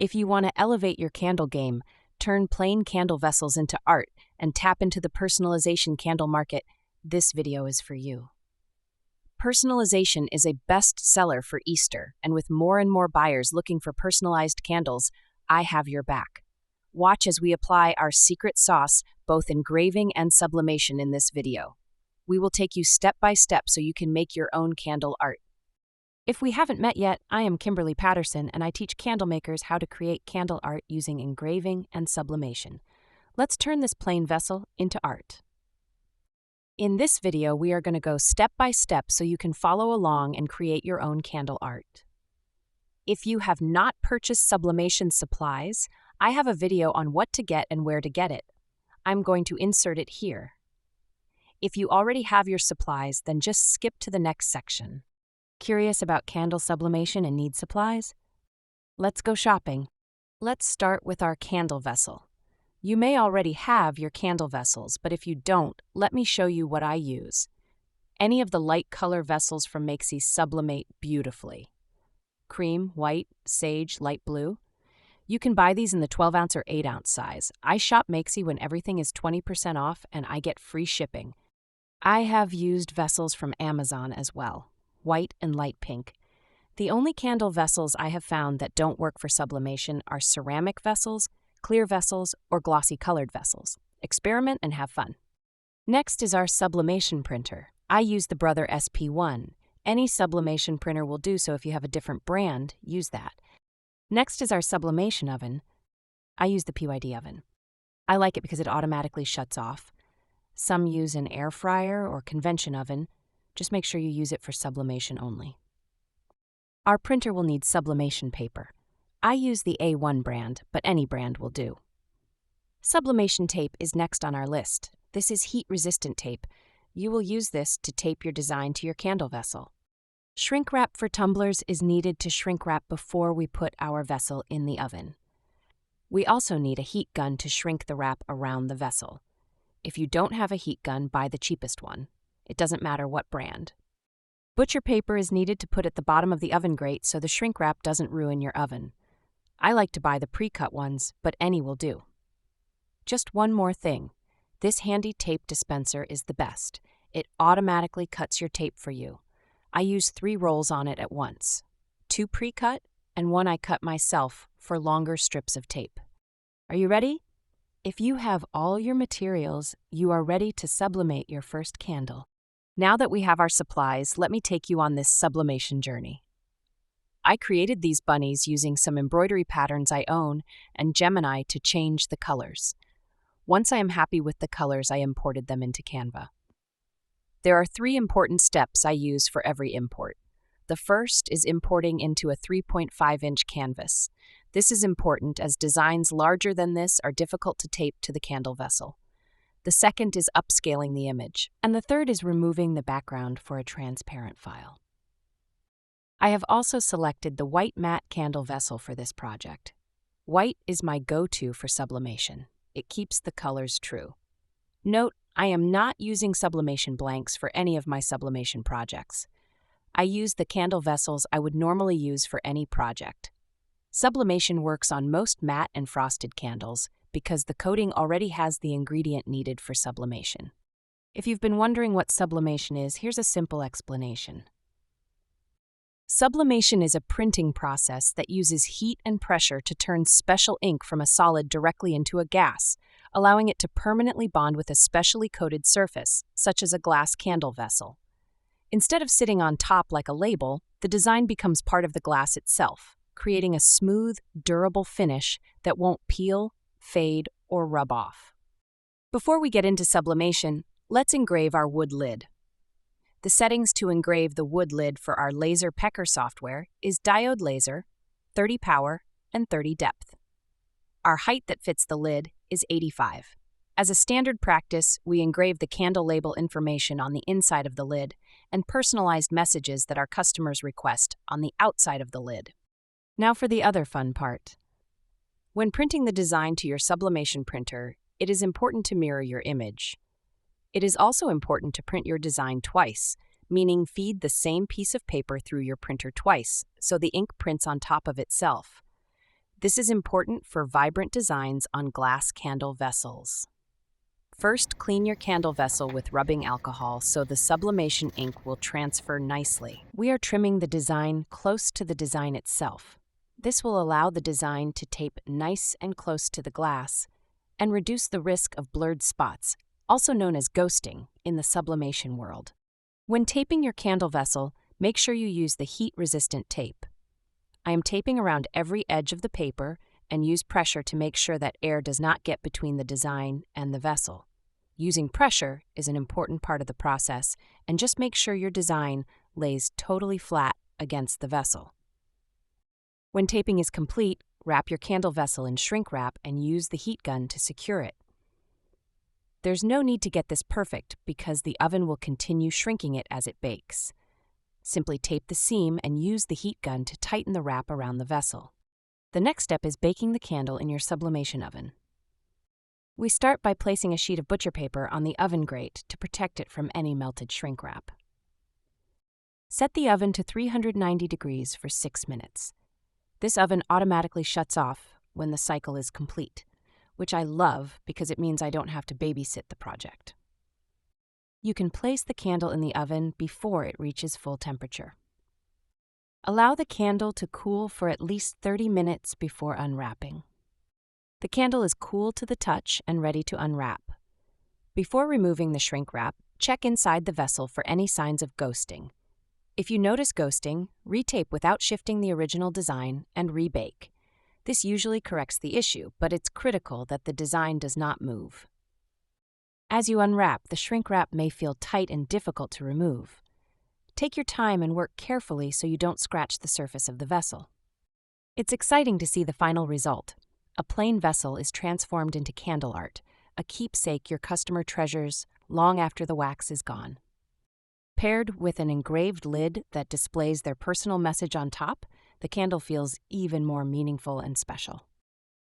If you want to elevate your candle game, turn plain candle vessels into art, and tap into the personalization candle market, this video is for you. Personalization is a best-seller for Easter, and with more and more buyers looking for personalized candles, I have your back. Watch as we apply our secret sauce, both engraving and sublimation, in this video. We will take you step by step so you can make your own candle art. If we haven't met yet, I am Kimberly Patterson, and I teach candle makers how to create candle art using engraving and sublimation. Let's turn this plain vessel into art. In this video, we are going to go step by step so you can follow along and create your own candle art. If you have not purchased sublimation supplies, I have a video on what to get and where to get it. I'm going to insert it here. If you already have your supplies, then just skip to the next section. Curious about candle sublimation and need supplies? Let's go shopping. Let's start with our candle vessel. You may already have your candle vessels, but if you don't, let me show you what I use. Any of the light color vessels from Makesy sublimate beautifully. Cream, white, sage, light blue. You can buy these in the 12-ounce or 8-ounce size. I shop Makesy when everything is 20% off and I get free shipping. I have used vessels from Amazon as well, white and light pink. The only candle vessels I have found that don't work for sublimation are ceramic vessels, clear vessels, or glossy colored vessels. Experiment and have fun. Next is our sublimation printer. I use the Brother SP1. Any sublimation printer will do, so if you have a different brand, use that. Next is our sublimation oven. I use the PYD oven. I like it because it automatically shuts off. Some use an air fryer or convention oven. Just make sure you use it for sublimation only. Our printer will need sublimation paper. I use the A1 brand, but any brand will do. Sublimation tape is next on our list. This is heat-resistant tape. You will use this to tape your design to your candle vessel. Shrink wrap for tumblers is needed to shrink wrap before we put our vessel in the oven. We also need a heat gun to shrink the wrap around the vessel. If you don't have a heat gun, buy the cheapest one. It doesn't matter what brand. Butcher paper is needed to put at the bottom of the oven grate so the shrink wrap doesn't ruin your oven. I like to buy the pre-cut ones, but any will do. Just one more thing. This handy tape dispenser is the best. It automatically cuts your tape for you. I use 3 rolls on it at once. 2 pre-cut and 1 I cut myself for longer strips of tape. Are you ready? If you have all your materials, you are ready to sublimate your first candle. Now that we have our supplies, let me take you on this sublimation journey. I created these bunnies using some embroidery patterns I own and Gemini to change the colors. Once I am happy with the colors, I imported them into Canva. There are 3 important steps I use for every import. The first is importing into a 3.5-inch canvas. This is important as designs larger than this are difficult to tape to the candle vessel. The second is upscaling the image. And the third is removing the background for a transparent file. I have also selected the white matte candle vessel for this project. White is my go-to for sublimation. It keeps the colors true. Note, I am not using sublimation blanks for any of my sublimation projects. I use the candle vessels I would normally use for any project. Sublimation works on most matte and frosted candles because the coating already has the ingredient needed for sublimation. If you've been wondering what sublimation is, here's a simple explanation. Sublimation is a printing process that uses heat and pressure to turn special ink from a solid directly into a gas, allowing it to permanently bond with a specially coated surface, such as a glass candle vessel. Instead of sitting on top like a label, the design becomes part of the glass itself, creating a smooth, durable finish that won't peel, fade, or rub off. Before we get into sublimation, let's engrave our wood lid. The settings to engrave the wood lid for our laser pecker software is diode laser, 30 power, and 30 depth. Our height that fits the lid is 85. As a standard practice, we engrave the candle label information on the inside of the lid and personalized messages that our customers request on the outside of the lid. Now for the other fun part. When printing the design to your sublimation printer, it is important to mirror your image. It is also important to print your design twice, meaning feed the same piece of paper through your printer twice, so the ink prints on top of itself. This is important for vibrant designs on glass candle vessels. First, clean your candle vessel with rubbing alcohol so the sublimation ink will transfer nicely. We are trimming the design close to the design itself. This will allow the design to tape nice and close to the glass and reduce the risk of blurred spots, also known as ghosting, in the sublimation world. When taping your candle vessel, make sure you use the heat-resistant tape. I am taping around every edge of the paper and use pressure to make sure that air does not get between the design and the vessel. Using pressure is an important part of the process, and just make sure your design lays totally flat against the vessel. When taping is complete, wrap your candle vessel in shrink wrap and use the heat gun to secure it. There's no need to get this perfect because the oven will continue shrinking it as it bakes. Simply tape the seam and use the heat gun to tighten the wrap around the vessel. The next step is baking the candle in your sublimation oven. We start by placing a sheet of butcher paper on the oven grate to protect it from any melted shrink wrap. Set the oven to 390 degrees for 6 minutes. This oven automatically shuts off when the cycle is complete, which I love because it means I don't have to babysit the project. You can place the candle in the oven before it reaches full temperature. Allow the candle to cool for at least 30 minutes before unwrapping. The candle is cool to the touch and ready to unwrap. Before removing the shrink wrap, check inside the vessel for any signs of ghosting. If you notice ghosting, retape without shifting the original design and rebake. This usually corrects the issue, but it's critical that the design does not move. As you unwrap, the shrink wrap may feel tight and difficult to remove. Take your time and work carefully so you don't scratch the surface of the vessel. It's exciting to see the final result. A plain vessel is transformed into candle art, a keepsake your customer treasures long after the wax is gone. Paired with an engraved lid that displays their personal message on top, the candle feels even more meaningful and special.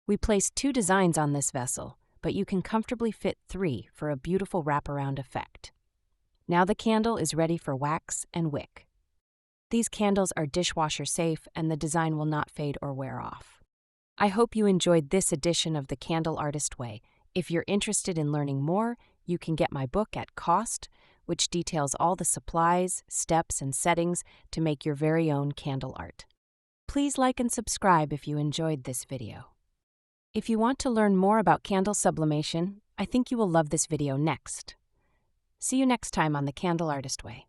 We placed 2 designs on this vessel, but you can comfortably fit 3 for a beautiful wraparound effect. Now the candle is ready for wax and wick. These candles are dishwasher safe and the design will not fade or wear off. I hope you enjoyed this edition of The Candle Artist Way. If you're interested in learning more, you can get my book at cost, which details all the supplies, steps, and settings to make your very own candle art. Please like and subscribe if you enjoyed this video. If you want to learn more about candle sublimation, I think you will love this video next. See you next time on The Candle Artist Way.